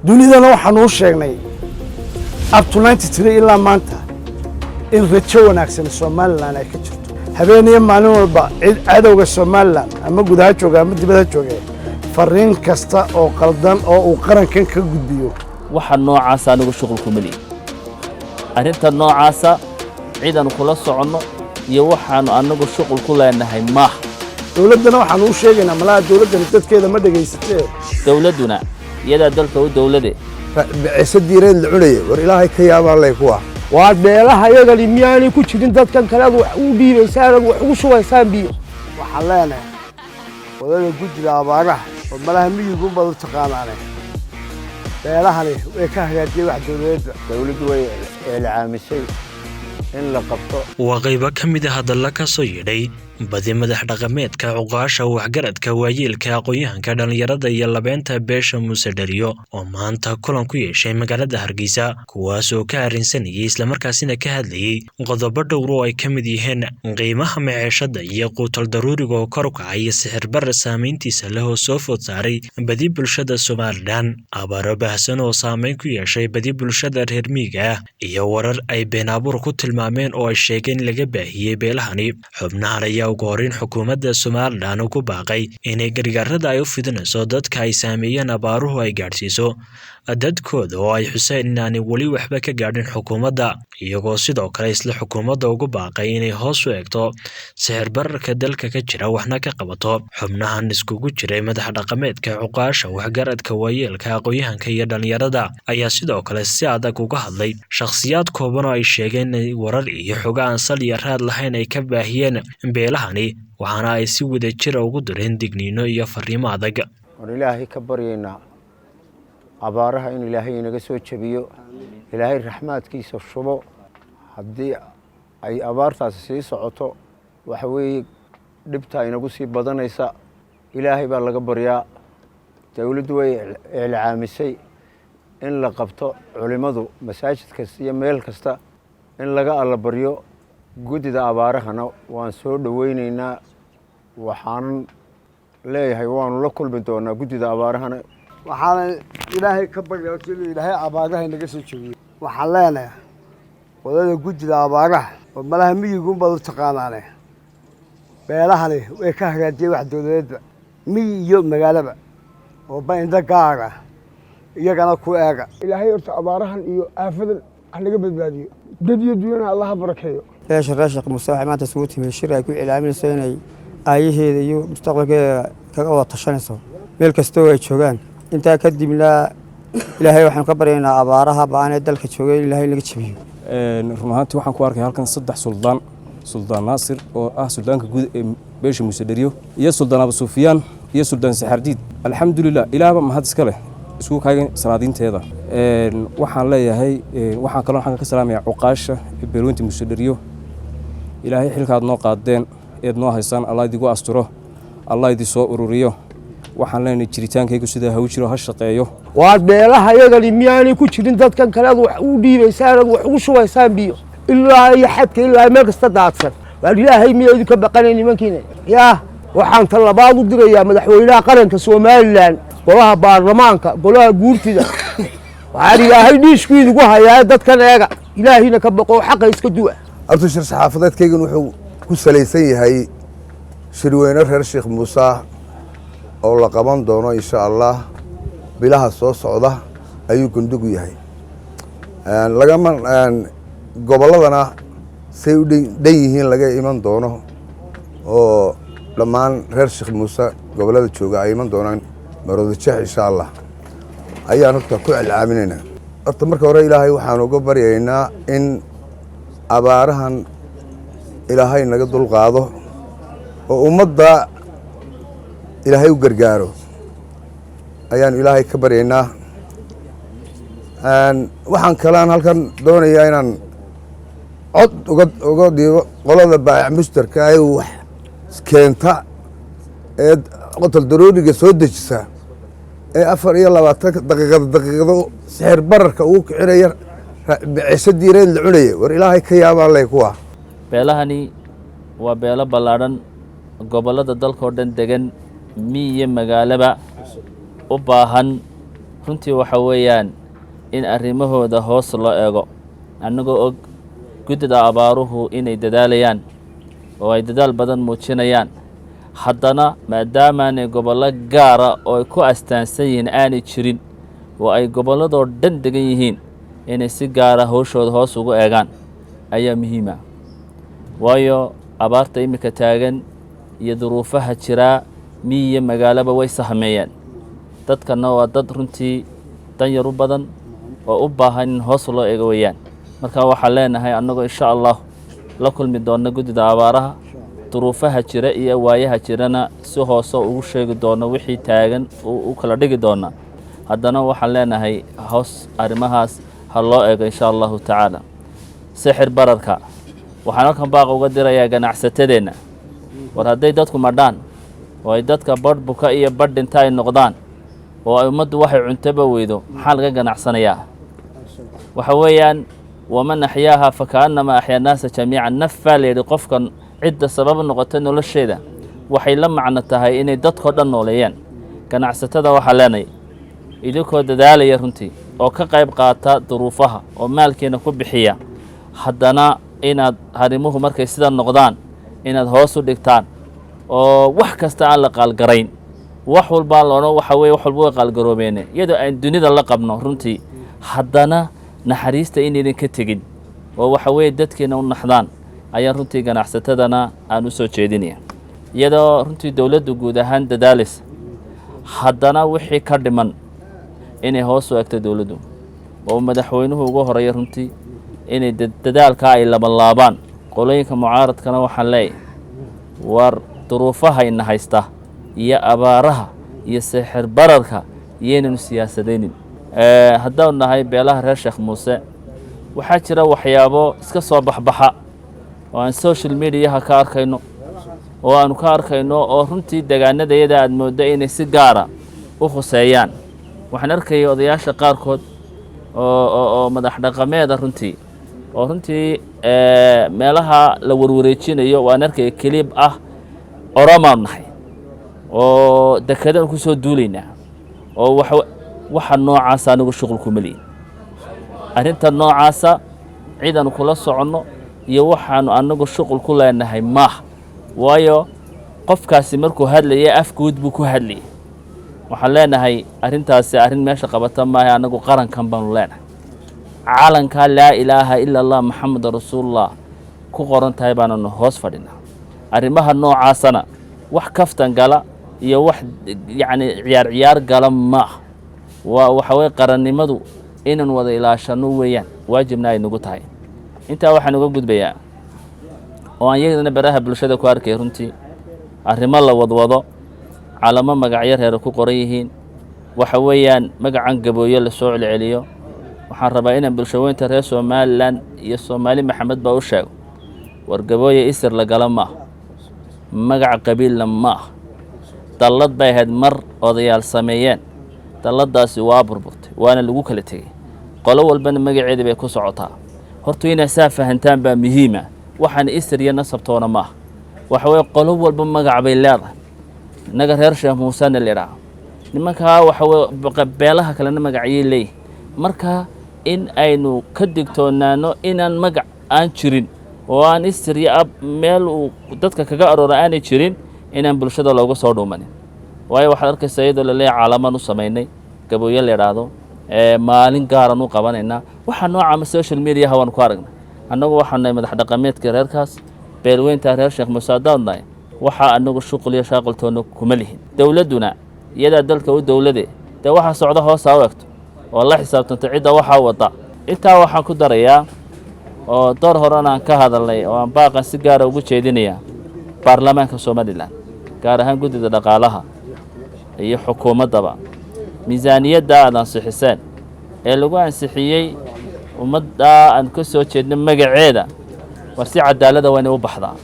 dunidana waxaan u sheegnay up to 93 ilaa maanta in rajo wanaagsan Soomaaliland ay ka jirto habeenaya maalin walba cid cadowga Soomaaliland ama gudaha jooga ama dibadda jooga fariin kasta oo qaldan oo uu qarankan ka gudbiyo waxa noocaas anigu shaqo ku mali arinta noocaas ciidan kula socono iyo waxaan anagu shaqo ku leenahay ma dawladana waxaan u sheegaynaa malaha dawladana dadkeeda ma dhageysatay dawladuna iyada dalka u dawlade biciisa diireed la cunay war ilaahay ka yaabaa lay kuwa waa beelaha iyaga miyaanay ku jirin dadkan kale wax u dhiibaysaan wax ugu shubaysaan biyo waxa leenahay wadada guddiga abaaraha oo malaha miyigu bad u taqaanaanay beelahani way ka hagaajiyay wax dawladdu way ilcaamisay in la qabto waa qayb ka mid ah hadalka ka soo yeedhay badi madax dhaqameedka cuqaasha waxgaradka waayeelka aqoonyahanka dhalinyarada iyo labeenta beesha Muuse Dhariyo oo maanta kulan ku yeeshay magaalada Hargeysa kuwaas oo ka arrinsanayay isla markaasina ka hadlayay qodobo dhowr oo ay ka mid yihiin qiimaha maciishada iyo quutal daruuriga oo kor u kacay sicir barar saameyntiisa leh oo soo food saaray badi bulshada Soomaaliland abaaro baahsan oo saameyn ku yeeshay badi bulshada reer miyiga iyo warar ay been abuur ku tilmaameen oo ay sheegeen laga baahiyay beelahani xubnahan ayaa ugu horeyn xukuumadda Soomaaliland ku baaqay inay gargaarada ay u fidinayso dadka ay saameeyeen abaaruhu ay gaarsiiso dadkooda oo ay xuseen inaanay wali waxba ka gaadhin xukuumadda iyagoo sidoo kale isla xukuumadda ugu baaqay inay hoos u eegto sicir bararka dalka ka jira waxna ka qabato xubnahan iskugu jiray madax dhaqameedka cuqaasha waxgaradka waayeelka aqoonyahanka iyo dhalinyarada ayaa sidoo kale si adag uga hadlay shakhsiyaad kooban oo ay sheegeen in warar iyo xog aan sal iyo raad lahayn ay ka baahiyeen beelahani waxaana ay si wada jir ugu direen digniino iyo fariimo adag war ilaahay ka baryeena abaaraha in ilaahay inaga soo jabiyo ilaahay raxmaadkiisa shubo haddii ay abaartaas sii socoto waxa weeye dhibta inagu sii badanaysa ilaahay baa laga baryaa dawladdu way ilcaamisay in la qabto culimadu masaajid kasta iyo meel kasta in laga alla baryo guddida abaarahana waan soo dhaweynaynaa waxaan leeyahay waanu la kulmi doonaa guddida abaarahana waxaan ilaahay ka baryaa inuu ilaahay abaaraha inaga soo jabiyo waxaan leenahay wadada guddiga abaaraha oo malaha miyigu bad u taqaanaanay beelahani way ka hagaajiyay wax dawladda miyi iyo magaalaba oo baynda gaara iyagana ku eega ilaahay horta abaarahan iyo aafadan naga badbaadiyo dad iyo dunyana Allah barakeeyo beesha Sheekh Muuse waxay maanta soo timay shir ay ku ilaaminayso inay aayaheeda iyo mustaqbalkeeda kaga wada tashanayso meel kasta oo ay joogaan inta ka dibna ilaahay waxaan ka baryaynaa abaaraha baanay dalka joogay ilaahay laga jabiyo run ahaantii waxaan ku arkay halkan saddex suldaan Naasir oo ah suldaanka guud ee beesha Muuse Dhariyo iyo suldaan Abu Sufyaan iyo suldaan Saxardiid alxamdulillah ilaahba mahad iska leh isku kaagin salaadiinteeda waxaan leeyahay waxaan kaloo xagga ka salaamayaa cuqaasha beelweynta Muuse Dhariyo ilaahay xilkaad noo qaadeen eed noo haysan Allah idigu asturo Allah idin soo ururiyo waxaan leenahay jiritaankaygu sida ha u jiro ha shaqeeyo waa beelaha iyaga miyaanay ku jirin dadkan kale wax u dhiibaysaan wax ugu shubaysaan biyo ilaa iyo xadka ilaa meel kasta daadsan waa ilaahay miyay ka baqaneen nimankiina yaa waxaan talabaad u dirayaa madaxweynaha qaranka Soomaaliland golaha baarlamaanka golaha guurtida waxaan ilaahay dhiishkiidu ku hayaa dadkan eega ilaahina ka baqo xaq iska duwa artu shir saxaafadeedkaygu wuxuu ku salaysan yahay shirweyne reer Sheekh Muuse oo la qaban doono insha Allah bilaha soo socda ayuu gundugu yahay lagama goboladana say u dhan yihiin laga iman doono oo dhammaan reer Sheekh Muuse gobolada jooga ay iman doonaan maroodijeex insha Allah ayaan horta ku ilaaminaynaa horta marka hore ilaahay waxaan uga baryaynaa in abaarahan ilaahay naga dulqaado oo ummadda ilaahay u gargaaro ayaan ilaahay ka baryaynaa waxaan kalaan halkan doonayaa inaan cod uga dhigo qolada baayac mushtarka ay wax keenta ee qotal daruuriga soo dejisa ee 24 daqiiqado sicir bararka uu kicinaya biciisa diireed la cunay war ilaahay ka yaabaa lay kuwa beelahani waa beelo ballaaran gobolada dalka oo dhan degan miyi magaalaba u baahan runtii waxa weeyaan in arrimahooda hoos loo eego annagoo og guddida abaaruhu inay dadaalayaan oo ay dadaal badan muujinayaan haddana maadaamaanay gobollo gaara oo ay ku astaansan yihiin aanay jirin oo ay gobolladoo dhan degan yihiin inay si gaara hawshooda hoos ugu eegaan ayaa muhiima waayo abaarta iminka taagan iyo duruufaha jiraa miyi iyo magaalaba way sahmeeyeen dadkana waa dad runtii danyar u badan oo u baahan in hoos loo eego weeyaan marka waxaan leenahay annagoo insha allah la kulmi doona guddida abaaraha duruufaha jira iyo waayaha jirana si hoose ugu sheegi doono wixii taagan u kala dhigi doona haddana waxaan leenahay hoos arrimahaas ha loo eego insha allahu tacaala sixir bararka waxaan halkan baaqa uga dirayaa ganacsatadeenna war hadday dadku madhaan oo ay dadka badh buka iyo badh dhinta ay noqdaan oo ay ummaddu waxay cuntaba weydo maxaa laga ganacsanayaa waxa weeyaan waman axyaaha fakaannama axyaa naasa jamiican naf baa layidhi qofkan cidda sabab noqota nolosheeda waxay la macno tahay inay dadkao dhan nooleeyaan ganacsatada waxaa leenay idinkoo dadaalaya runtii oo ka qayb qaata duruufaha oo maalkiina ku bixiya haddana inaad arrimuhu markay sida noqdaan inaad hoos u dhigtaan oo wax kasta aan la qaalgarayn wax walbaa loodhan waxa weye wax walba way qaalgaroobeene iyadoo aan dunida la qabno runtii haddana naxariista inaydan ka tegin oo waxa weeye dadkiina u naxdaan ayaa runtii ganacsatadana aan u soo jeedinaya iyadoo runtii dowladdu guud ahaan dadaalaysa haddana wixii ka dhiman inay hoos u egto dowladdu oo madaxweynuhu ugu horeeya runtii inay dadaalkaa ay labanlaabaan qolooyinka mucaaradkana waxaan leeyahay war duruufahayna haysta iyo abaaraha iyo sixir bararka iyaynanu siyaasadaynin haddaanu nahay beelaha reer sheekh muuse waxaa jira waxyaabo iska soo baxbaxa oo aan social mediaha ka arkayno oo aanu ka arkayno oo runtii degaanadayada aad mooddo inay si gaara u khuseeyaan waxaan arkayay odayaasha qaarkood oo madax dhaqameeda runtii oo runtii meelaha la warwareejinayo waan arkaya keliib ah oromaan nahay oo dekedaan ku soo duulaynaa oo waxa noocaasa anigu shuqul kuma lihin arrinta noocaasa ciidaanu kula soconno iyo waxaanu anagu shuqul ku leenahay maaha waayo qofkaasi markuu hadlaya afguud buu ku hadlayay waxaan leenahay arrintaasi arrin meesha qabata maaha anagu qarankan baanu leenahay calankaa laa ilaaha ila allah maxameda rasuulullah ku qoran tahay baananu hoos fadhinaa arrimaha noocaasana wax kaftan gala iyo wax yacni ciyaar gala maaha waxa weye qarannimadu inaan wada ilaashano weeyaan waajibna ay nagu tahay intaa waxaan uga gudbayaa oo aan iyadana baraha bulshada ku arkay runtii arrimo la wadwado calamo magacyo reer ku qoran yihiin waxa weeyaan magacan gabooyo la soo celceliyo waxaan rabaa inaan bulshaweynta reer somalilan iyo soomaali maxamed baa u sheego war gabooyo isir lagala maaha magac qabiilna maaha dallad bay ahayd mar odayaal sameeyeen dalladaasi waa burburtay waana lagu kala tegey qolo walbana magaceedii bay ku socotaa horta inaa saa fahantaan baa muhiima waxaana isir iyo nasabtoona maaha waxa weye qolo walba magac bay leedahay innaga reer sheekh muusena lidhaah nimankaa waxa weye beelaha kalena magacyay leeyihin marka in aynu ka digtoonaano inaan magac aan jirin oo aan isir iyo ab meel uu dadka kaga aroora aanay jirin inaan bulshada looga soo dhuumanin waayo waxaad arkaysa iyadoo laleeyahay caalamaan u samaynay gabooyo la idhaahdo maalin gaaran u qabanaynaa waxaa noocaama social mediaha waan ku aragnay annagu waxaan nahay madax dhaqameedka reerkaas beelweynta reer sheekh muuse haddaan nahay waxaa anagu shuqul iyo shaaqaltoona kuma lihin dowladduna iyadaa dalka u dowlade dee waxaa socda hoosaa u egto oo la xisaabtanta cidda waxaa wada intaa waxaan ku darayaa oo door horan aan ka hadalnay oo aan baaqan si gaara ugu jeedinayaa baarlamaanka somalilan gaar ahaan guddida dhaqaalaha iyo xukuumaddaba miisaaniyadda aad ansixiseen ee lagu ansixiyey ummaddaa aan ka soo jeedno magaceeda war si cadaalada waa inay u baxdaa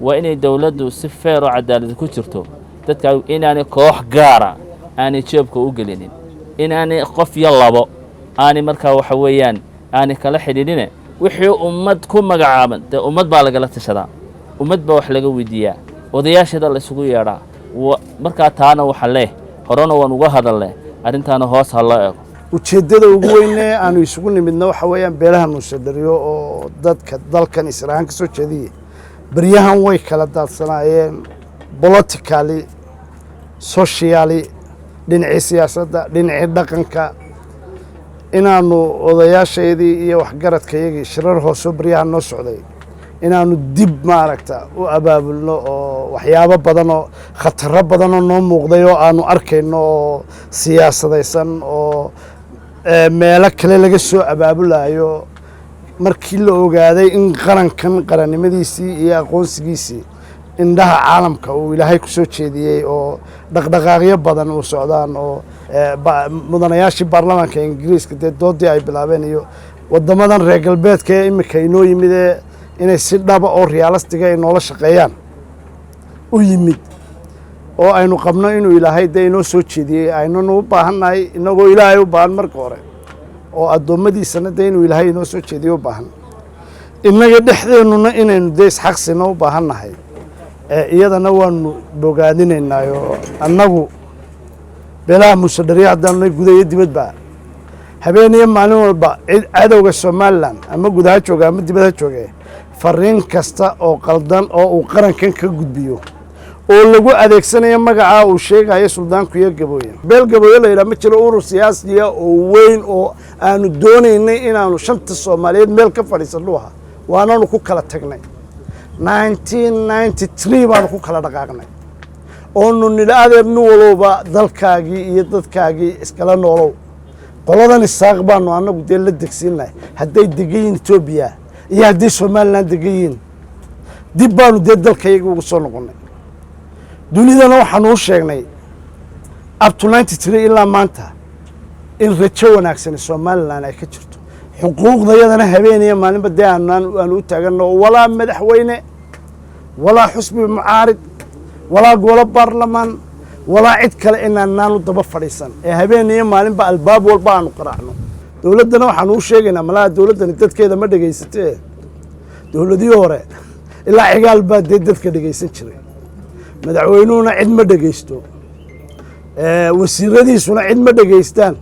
waa inay dowladdu si feer oo cadaalad ku jirto dadka inaanay koox gaara aanay jeebka u gelinin inaanay qof iyo labo aanay markaa waxa weeyaan aanay kala xidhiidhine wixii ummad ku magacaaban dee ummad baa lagala tashadaa ummad baa wax laga weydiiyaa odayaasheeda la isugu yeedhaa markaa taana waxa leh horena waan uga hadalnay arrintaana hoos ha loo eego. ujeeddada ugu weyn ee aanu isugu nimidna waxa weeyaan beelaha Muuse Dariyo oo dadka dalkan Israa'iil ka soo jeediyay baryahan way kala daadsanaayeen politically socially dhinacii siyaasadda dhinacii dhaqanka inaanu odayaasheedii iyo waxgaradkayagii shirar hoosoo baryahan noo socday inaanu dib maaragta u abaabulno oo waxyaabo badan oo khataro badan oo noo muuqday oo aanu arkayno oo siyaasadaysan oo meelo kale laga soo abaabulayo markii la ogaaday in qarankan qarannimadiisii iyo aqoonsigiisii indhaha caalamka uu ilaahay ku soo jeediyey oo dhaqdhaqaaqyo badan uu socdaan oo mudanayaashii baarlamaanka ingiriiska dee doodii ay bilaabeen iyo waddamadan reer galbeedka ee imika inoo yimid ee inay si dhaba oo realistiga ay noola shaqeeyaan u yimid oo aynu qabno inuu ilaahay dee inoo soo jeediyey aynanu u baahannahay inagoo ilaahay u baahan marka hore oo addoommadiisana dee inuu ilaahay inoo soo jeediyo u baahan innaga dhexdeennuna inaynu dee isxaqsino u baahannahay iyadana waanu bogaadinaynaayo annagu beelaha Muuse Dariyo haddaanunay gudayo dibadba habeeniyo maalin walba cadowga Somaliland ama gudaha jooga ama dibadha jooga fariin kasta oo qaldan oo uu qarankan ka gudbiyo oo lagu adeegsanayo magaca uu sheegayo suldaanku iyo gabooye beel gabooye la yiraahdo ma jiro urur siyaasi ah oo weyn oo aanu doonaynay inaanu shanta Soomaaliyeed meel ka fadhiisano waanaanu ku kala tagnay 1993 baan ku kala dhaqaaqnay oo nidaadeednu walba dalkaagii iyo dadkaagii iskala noolow qoladan isaaq baanu anagu dee la degsiinay hadday degayin Ethiopia iyo hadday Somaliland degayin dib baanu dee dalkayga ugu soo noqonay dunidana waxaan u sheegnay up to 93 ilaa maanta in rajo wanaagsan Somaliland ay ka jirto xuquuqdayadana habeenaya maalinba dee aan u taagano walaa madaxweyne walaa xusbi mucaarid walaa golo baarlamaan walaa cid kale inaanaan daba fadhiisan ee habeenaya maalinba albaab walba aanu qaraacno dawladdana waxaan u sheegaynaa malaha dawladdani dadkeeda ma dhageysatee dawladii hore ilaa cigaal baa dee dadka dhageysan jiray madaxweynuhuna cid ma dhageysto wasiiradiisuna cid ma dhageystaan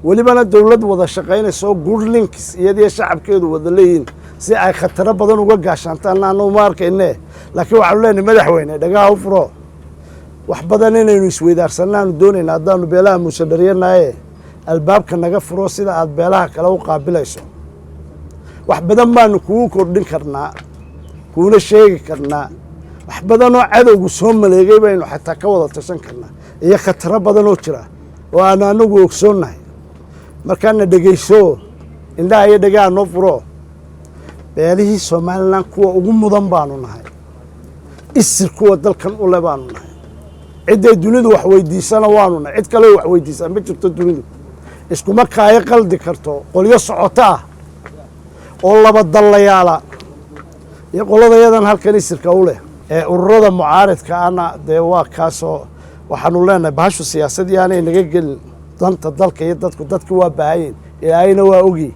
welibana dawlad wada shaqaynayso good links iyadii shacabkeedu wada leeyihiin si ay khataro badan uga gaashaantaan aanu ma arkayne laakiin waxaanu leenahay madaxweyne dhagaha u furo wax badan inaynu isweydaarsannaanu doonaynaa haddaanu beelaha Muuse Dariyanaye albaabka naga furo sida aad beelaha kale u qaabilayso wax badan baanu kugu kordhin karnaa kuuna sheegi karnaa wax badan oo cadowgu soo maleegay baynu xataa ka wada tashan karnaa iyo khataro badan oo jira oo aan anagu ogsoonnahay markaana dhageyso indhaha iyo dhagaha noo furo beelihii Somaliland kuwa ugu mudan baanu nahay isir kuwa dalkan u leh baanu nahay ciday dunidu wax weydiisana waanu nahay cid kale wax weydiisan ma jirto dunidu iskuma kaaya qaldi karto qolyo socota oo laba dalayaala iyo qoladayadan halkan isirka u leh ee ururada mucaaridka ana dee waa kaasoo waxaanu leenahay bahashu siyaasadii aanay naga gelin danta dalka iyo dadku waa baahayeen ilaahayna waa ogi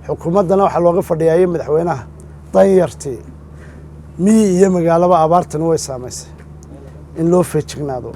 xukuumaddana waxaa looga fadhiyaayay madaxweynaha danyartii miyi iyo magaalaba abaartana way saamaysay in loo feejignaado